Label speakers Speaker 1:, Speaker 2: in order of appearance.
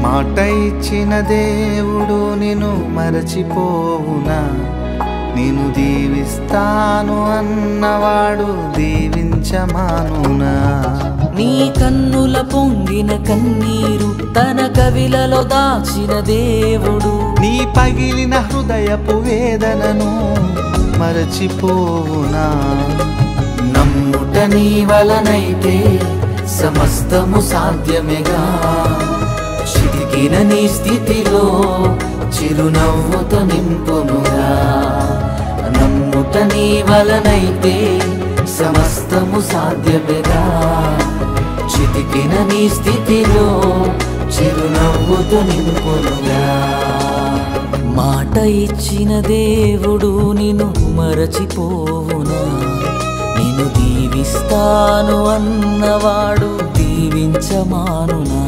Speaker 1: మాట ఇచ్చిన దేవుడు నిన్ను మరచిపోవునా? నేను దీవిస్తాను అన్నవాడు దీవించమానునా?
Speaker 2: నీ కన్నుల పొంగిన కన్నీరు తన కవిలలో దాచిన దేవుడు
Speaker 1: నీ పగిలిన హృదయపు వేదనను మరచిపోవునా?
Speaker 2: నమ్ముట నీ వలనైతే సమస్తము సాధ్యమేగా. చితికిన నీ స్థితిలో చిరునవ్వుతో నింపునుగా. నమ్ముట నీ వలనైతే సమస్తము సాధ్యమేగా. చితికిన నీ స్థితిలో చిరునవ్వుతో నింపునుగా. మాట ఇచ్చిన దేవుడు నిన్ను మరచిపోవునా? నిన్ను దీవిస్తాను అన్నవాడు దీవించమానునా?